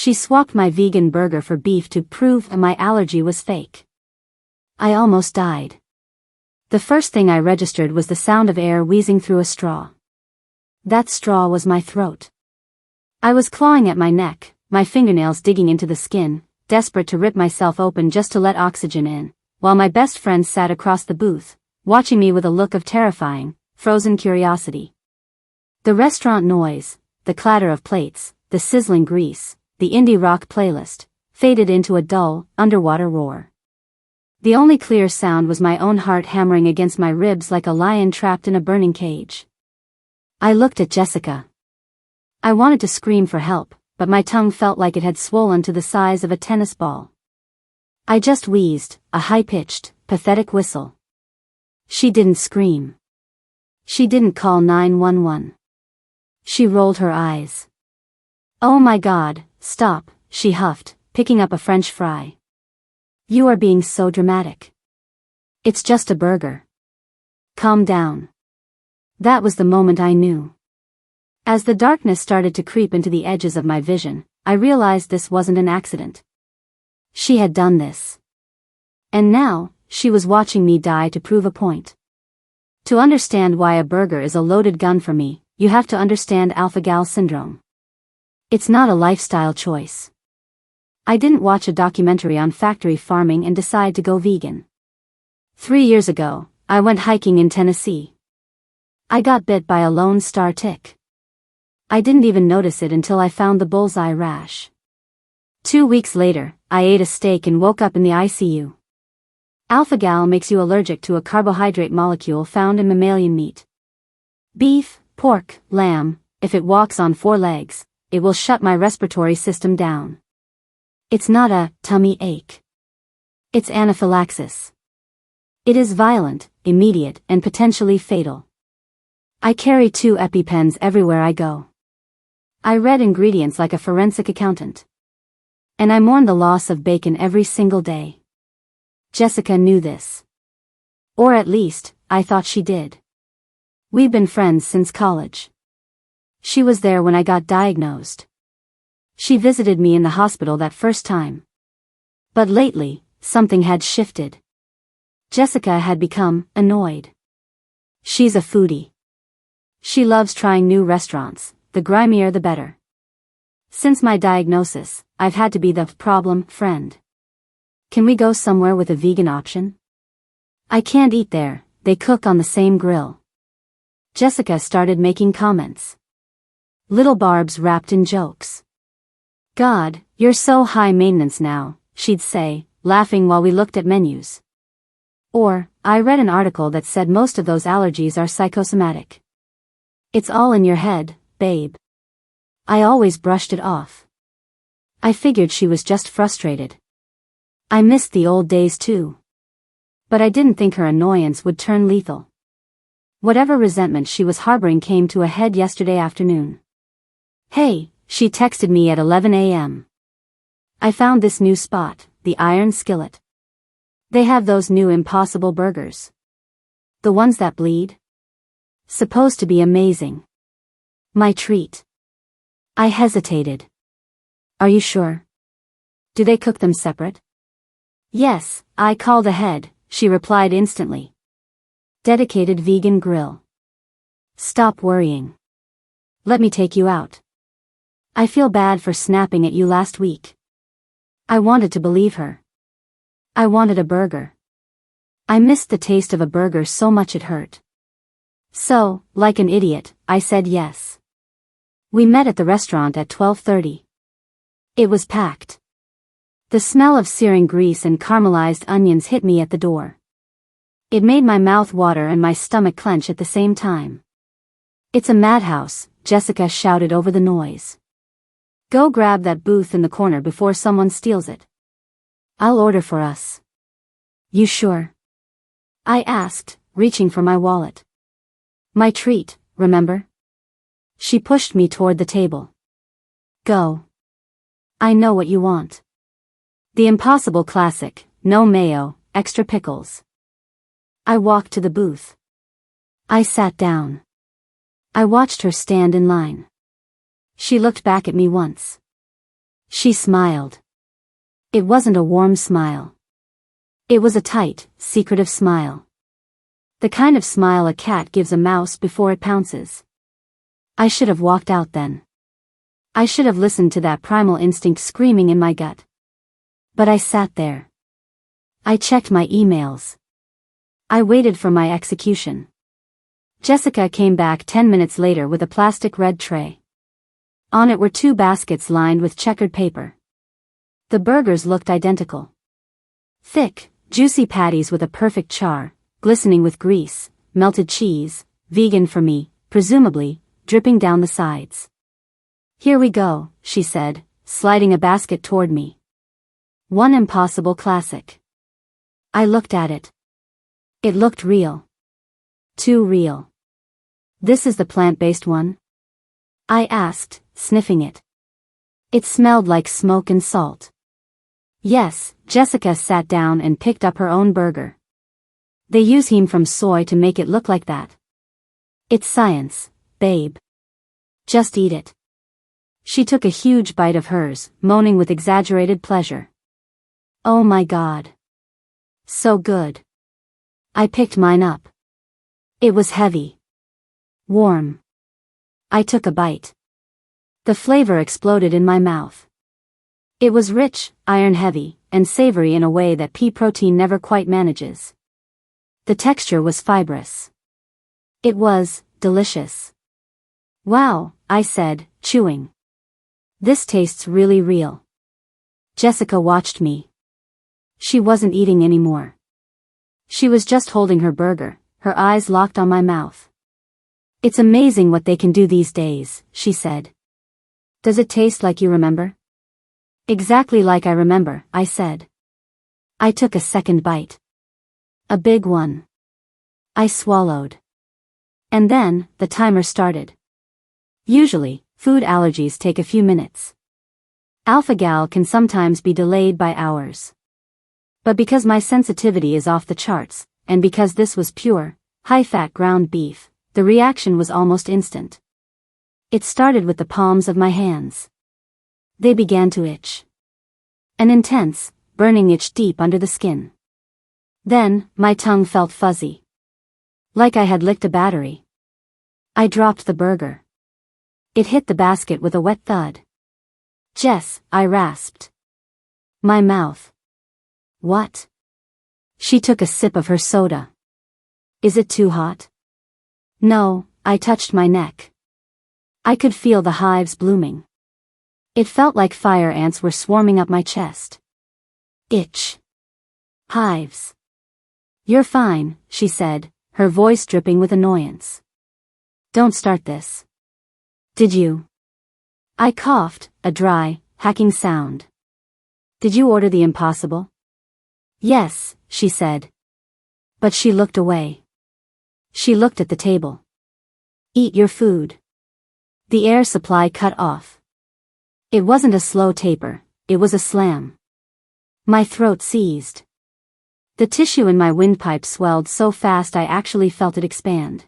She swapped my vegan burger for beef to prove my allergy was fake. I almost died. The first thing I registered was the sound of air wheezing through a straw. That straw was my throat. I was clawing at my neck, my fingernails digging into the skin, desperate to rip myself open just to let oxygen in, while my best friend sat across the booth, watching me with a look of terrifying, frozen curiosity. The restaurant noise, the clatter of plates, the sizzling grease, the indie rock playlist, faded into a dull, underwater roar. The only clear sound was my own heart hammering against my ribs like a lion trapped in a burning cage. I looked at Jessica. I wanted to scream for help, but my tongue felt like it had swollen to the size of a tennis ball. I just wheezed, a high-pitched, pathetic whistle. She didn't scream. She didn't call 911. She rolled her eyes. "Oh my God, stop," she huffed, picking up a French fry. "You are being so dramatic. It's just a burger. Calm down." That was the moment I knew. As the darkness started to creep into the edges of my vision, I realized this wasn't an accident. She had done this. And now, she was watching me die to prove a point. To understand why a burger is a loaded gun for me, you have to understand alpha gal syndrome. It's not a lifestyle choice. I didn't watch a documentary on factory farming and decide to go vegan. 3 years ago, I went hiking in Tennessee. I got bit by a Lone Star tick. I didn't even notice it until I found the bullseye rash. 2 weeks later, I ate a steak and woke up in the ICU. Alpha-gal makes you allergic to a carbohydrate molecule found in mammalian meat. Beef, pork, lamb, if it walks on 4 legs, it will shut my respiratory system down. It's not a tummy ache. It's anaphylaxis. It is violent, immediate, and potentially fatal. I carry 2 EpiPens everywhere I go. I read ingredients like a forensic accountant. And I mourn the loss of bacon every single day. Jessica knew this. Or at least, I thought she did. We've been friends since college. She was there when I got diagnosed. She visited me in the hospital that first time. But lately, something had shifted. Jessica had become annoyed. She's a foodie. She loves trying new restaurants, the grimier the better. Since my diagnosis, I've had to be the problem friend. Can we go somewhere with a vegan option? I can't eat there, they cook on the same grill. Jessica started making comments. Little barbs wrapped in jokes. God, you're so high maintenance now, she'd say, laughing while we looked at menus. Or, I read an article that said most of those allergies are psychosomatic. It's all in your head, babe. I always brushed it off. I figured she was just frustrated. I missed the old days too. But I didn't think her annoyance would turn lethal. Whatever resentment she was harboring came to a head yesterday afternoon. "Hey," she texted me at 11 a.m. "I found this new spot, the Iron Skillet. They have those new Impossible burgers. The ones that bleed. Supposed to be amazing. My treat." I hesitated. "Are you sure? Do they cook them separate?" "Yes," I called ahead, she replied instantly. "Dedicated vegan grill. Stop worrying. Let me take you out. I feel bad for snapping at you last week." I wanted to believe her. I wanted a burger. I missed the taste of a burger so much it hurt. So, like an idiot, I said yes. We met at the restaurant at 12:30. It was packed. The smell of searing grease and caramelized onions hit me at the door. It made my mouth water and my stomach clench at the same time. "It's a madhouse," Jessica shouted over the noise. "Go grab that booth in the corner before someone steals it. I'll order for us." "You sure?" I asked, reaching for my wallet. "My treat, remember?" She pushed me toward the table. "Go. I know what you want. The Impossible classic, no mayo, extra pickles." I walked to the booth. I sat down. I watched her stand in line. She looked back at me once. She smiled. It wasn't a warm smile. It was a tight, secretive smile. The kind of smile a cat gives a mouse before it pounces. I should have walked out then. I should have listened to that primal instinct screaming in my gut. But I sat there. I checked my emails. I waited for my execution. Jessica came back 10 minutes later with a plastic red tray. On it were 2 baskets lined with checkered paper. The burgers looked identical. Thick, juicy patties with a perfect char, glistening with grease, melted cheese, vegan for me, presumably, dripping down the sides. Here we go, she said, sliding a basket toward me. One impossible classic. I looked at it. It looked real. Too real. This is the plant-based one? I asked, sniffing it. It smelled like smoke and salt. Yes, Jessica sat down and picked up her own burger. They use heme from soy to make it look like that. It's science, babe. Just eat it. She took a huge bite of hers, moaning with exaggerated pleasure. Oh my God. So good. I picked mine up. It was heavy. Warm. I took a bite. The flavor exploded in my mouth. It was rich, iron-heavy, and savory in a way that pea protein never quite manages. The texture was fibrous. It was delicious. Wow, I said, chewing. This tastes really real. Jessica watched me. She wasn't eating anymore. She was just holding her burger, her eyes locked on my mouth. It's amazing what they can do these days, she said. Does it taste like you remember? Exactly like I remember, I said. I took a second bite. A big one. I swallowed. And then, the timer started. Usually, food allergies take a few minutes. Alpha-gal can sometimes be delayed by hours. But because my sensitivity is off the charts, and because this was pure, high-fat ground beef, the reaction was almost instant. It started with the palms of my hands. They began to itch. An intense, burning itch deep under the skin. Then, my tongue felt fuzzy. Like I had licked a battery. I dropped the burger. It hit the basket with a wet thud. Jess, I rasped. My mouth. What? She took a sip of her soda. Is it too hot? No, I touched my neck. I could feel the hives blooming. It felt like fire ants were swarming up my chest. Itch. Hives. You're fine, she said, her voice dripping with annoyance. Don't start this. Did you? I coughed, a dry, hacking sound. Did you order the impossible? Yes, she said. But she looked away. She looked at the table. Eat your food. The air supply cut off. It wasn't a slow taper, it was a slam. My throat seized. The tissue in my windpipe swelled so fast I actually felt it expand.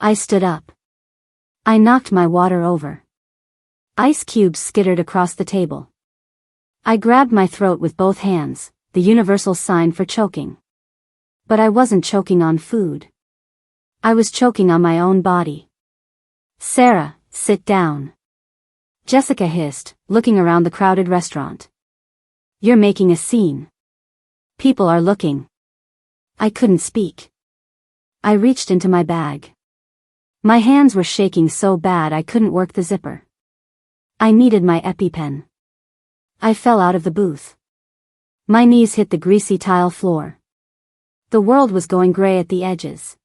I stood up. I knocked my water over. Ice cubes skittered across the table. I grabbed my throat with both hands, the universal sign for choking. But I wasn't choking on food. I was choking on my own body. Sarah, sit down. Jessica hissed, looking around the crowded restaurant. You're making a scene. People are looking. I couldn't speak. I reached into my bag. My hands were shaking so bad I couldn't work the zipper. I needed my EpiPen. I fell out of the booth. My knees hit the greasy tile floor. The world was going gray at the edges.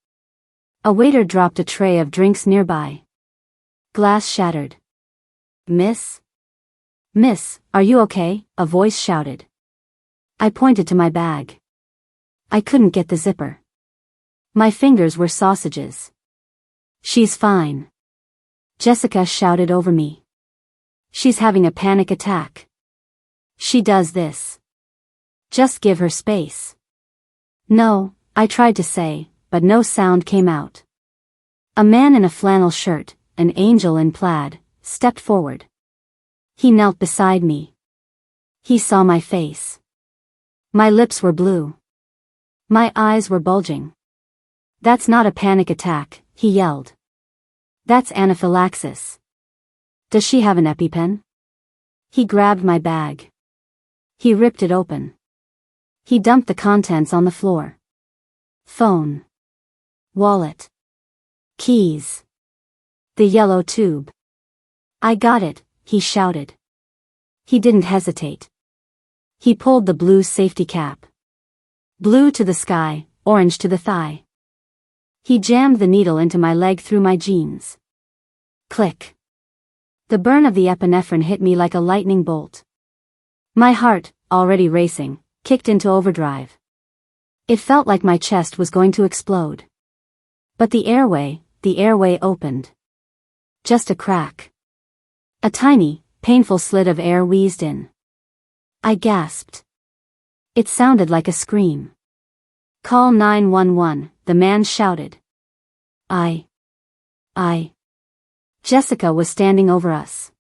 A waiter dropped a tray of drinks nearby. Glass shattered. Miss? Miss, are you okay? A voice shouted. I pointed to my bag. I couldn't get the zipper. My fingers were sausages. She's fine. Jessica shouted over me. She's having a panic attack. She does this. Just give her space. No, I tried to say, but no sound came out. A man in a flannel shirt, an angel in plaid, stepped forward. He knelt beside me. He saw my face. My lips were blue. My eyes were bulging. "That's not a panic attack," he yelled. "That's anaphylaxis. Does she have an EpiPen?" He grabbed my bag. He ripped it open. He dumped the contents on the floor. Phone. Wallet. Keys. The yellow tube. "I got it," he shouted. He didn't hesitate. He pulled the blue safety cap. Blue to the sky, orange to the thigh. He jammed the needle into my leg through my jeans. Click. The burn of the epinephrine hit me like a lightning bolt. My heart, already racing, kicked into overdrive. It felt like my chest was going to explode. But the airway opened. Just a crack. A tiny, painful slit of air wheezed in. I gasped. It sounded like a scream. "Call 911, the man shouted. I. Jessica was standing over us.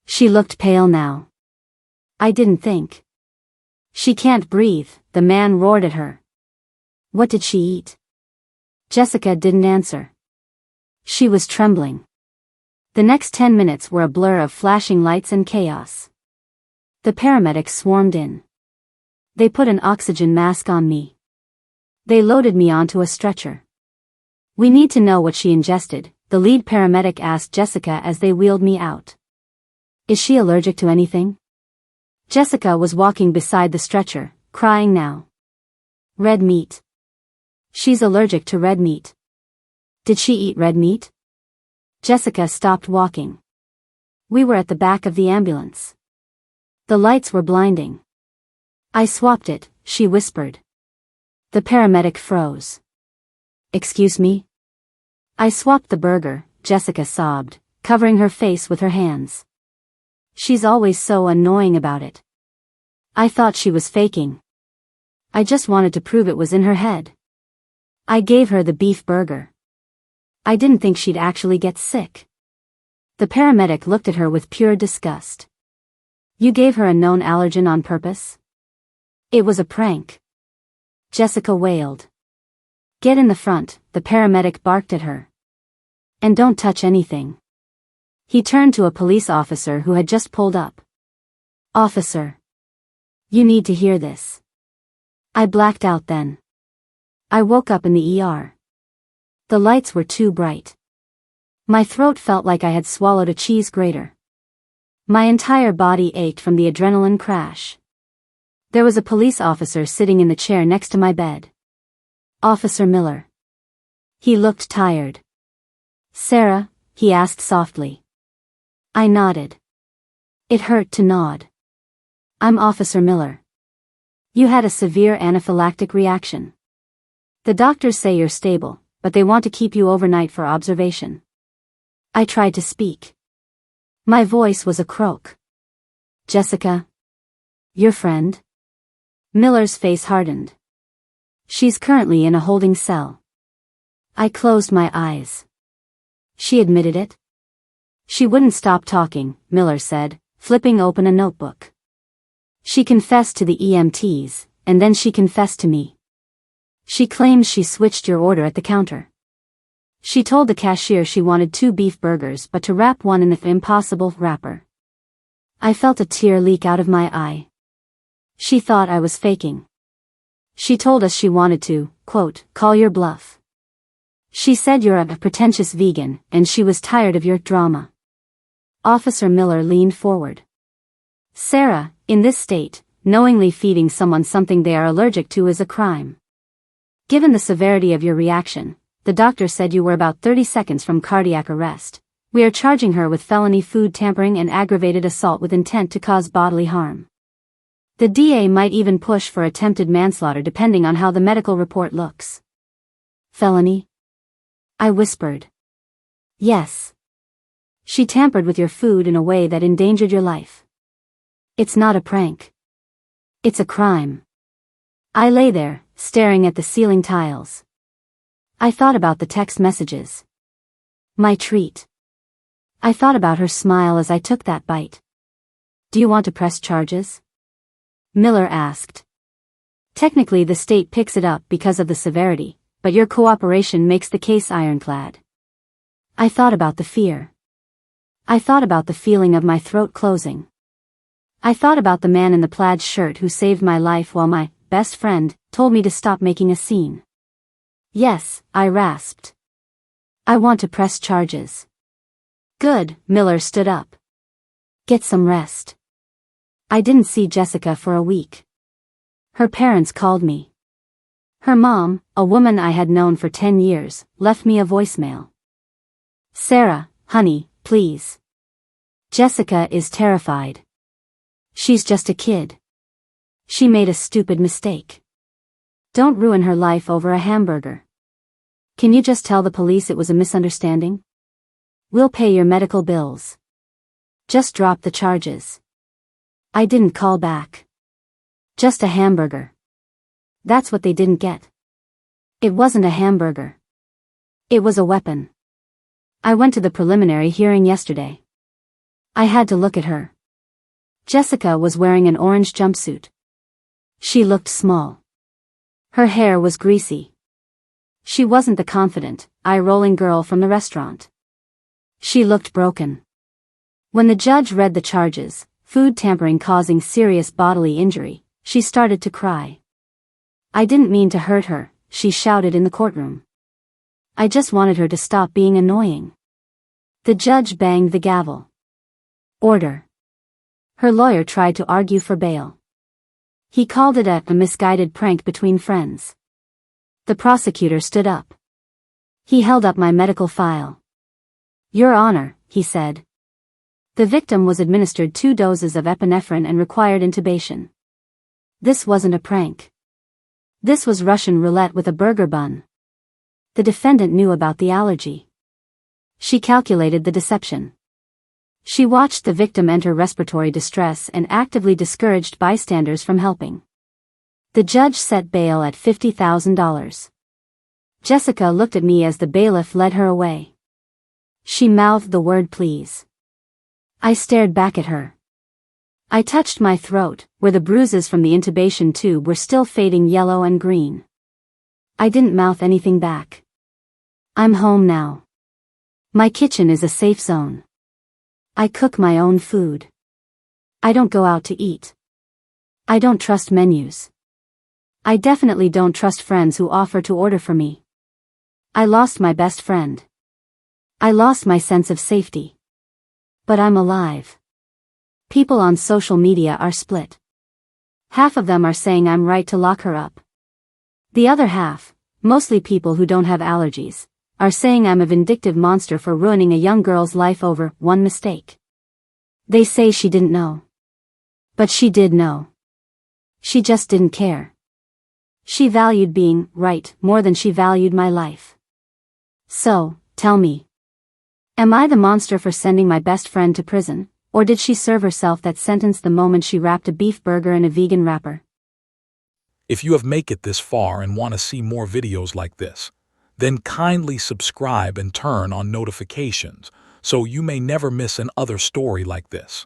She looked pale now. I didn't think. "She can't breathe," the man roared at her. "What did she eat?" Jessica didn't answer. She was trembling. The next 10 minutes were a blur of flashing lights and chaos. The paramedics swarmed in. They put an oxygen mask on me. They loaded me onto a stretcher. "We need to know what she ingested," the lead paramedic asked Jessica as they wheeled me out. "Is she allergic to anything?" Jessica was walking beside the stretcher, crying now. "Red meat. She's allergic to red meat." "Did she eat red meat?" Jessica stopped walking. We were at the back of the ambulance. The lights were blinding. "I swapped it," she whispered. The paramedic froze. "Excuse me?" "I swapped the burger," Jessica sobbed, covering her face with her hands. "She's always so annoying about it. I thought she was faking. I just wanted to prove it was in her head. I gave her the beef burger. I didn't think she'd actually get sick." The paramedic looked at her with pure disgust. "You gave her a known allergen on purpose?" "It was a prank," Jessica wailed. "Get in the front," the paramedic barked at her. "And don't touch anything." He turned to a police officer who had just pulled up. "Officer. You need to hear this." I blacked out then. I woke up in the ER. The lights were too bright. My throat felt like I had swallowed a cheese grater. My entire body ached from the adrenaline crash. There was a police officer sitting in the chair next to my bed. Officer Miller. He looked tired. "Sarah?" he asked softly. I nodded. It hurt to nod. "I'm Officer Miller. You had a severe anaphylactic reaction. The doctors say you're stable, but they want to keep you overnight for observation." I tried to speak. My voice was a croak. "Jessica? Your friend?" Miller's face hardened. "She's currently in a holding cell." I closed my eyes. "She admitted it?" "She wouldn't stop talking," Miller said, flipping open a notebook. "She confessed to the EMTs, and then she confessed to me. She claims she switched your order at the counter. She told the cashier she wanted 2 beef burgers but to wrap one in the impossible wrapper." I felt a tear leak out of my eye. She thought I was faking. She told us she wanted to, quote, "call your bluff." She said you're a pretentious vegan, and she was tired of your drama. Officer Miller leaned forward. "Sarah, in this state, knowingly feeding someone something they are allergic to is a crime. Given the severity of your reaction, the doctor said you were about 30 seconds from cardiac arrest. We are charging her with felony food tampering and aggravated assault with intent to cause bodily harm. The DA might even push for attempted manslaughter depending on how the medical report looks." "Felony?" I whispered. "Yes. She tampered with your food in a way that endangered your life. It's not a prank. It's a crime." I lay there, staring at the ceiling tiles. I thought about the text messages. My treat. I thought about her smile as I took that bite. Do you want to press charges? Miller asked. Technically the state picks it up because of the severity, but your cooperation makes the case ironclad. I thought about the fear. I thought about the feeling of my throat closing. I thought about the man in the plaid shirt who saved my life while my best friend told me to stop making a scene. Yes, I rasped. I want to press charges. Good, Miller stood up. Get some rest. I didn't see Jessica for a week. Her parents called me. Her mom, a woman I had known for 10 years, left me a voicemail. Sarah, honey, please. Jessica is terrified. She's just a kid. She made a stupid mistake. Don't ruin her life over a hamburger. Can you just tell the police it was a misunderstanding? We'll pay your medical bills. Just drop the charges. I didn't call back. Just a hamburger. That's what they didn't get. It wasn't a hamburger. It was a weapon. I went to the preliminary hearing yesterday. I had to look at her. Jessica was wearing an orange jumpsuit. She looked small. Her hair was greasy. She wasn't the confident, eye-rolling girl from the restaurant. She looked broken. When the judge read the charges, food tampering causing serious bodily injury, she started to cry. I didn't mean to hurt her, she shouted in the courtroom. I just wanted her to stop being annoying. The judge banged the gavel. Order. Her lawyer tried to argue for bail. He called it a misguided prank between friends. The prosecutor stood up. He held up my medical file. Your Honor, he said. The victim was administered 2 doses of epinephrine and required intubation. This wasn't a prank. This was Russian roulette with a burger bun. The defendant knew about the allergy. She calculated the deception. She watched the victim enter respiratory distress and actively discouraged bystanders from helping. The judge set bail at $50,000. Jessica looked at me as the bailiff led her away. She mouthed the word please. I stared back at her. I touched my throat, where the bruises from the intubation tube were still fading yellow and green. I didn't mouth anything back. I'm home now. My kitchen is a safe zone. I cook my own food. I don't go out to eat. I don't trust menus. I definitely don't trust friends who offer to order for me. I lost my best friend. I lost my sense of safety. But I'm alive. People on social media are split. Half of them are saying I'm right to lock her up. The other half, mostly people who don't have allergies, are saying I'm a vindictive monster for ruining a young girl's life over one mistake. They say she didn't know. But she did know. She just didn't care. She valued being right more than she valued my life. So, tell me. Am I the monster for sending my best friend to prison, or did she serve herself that sentence the moment she wrapped a beef burger in a vegan wrapper? If you have made it this far and want to see more videos like this, then kindly subscribe and turn on notifications so you may never miss another story like this.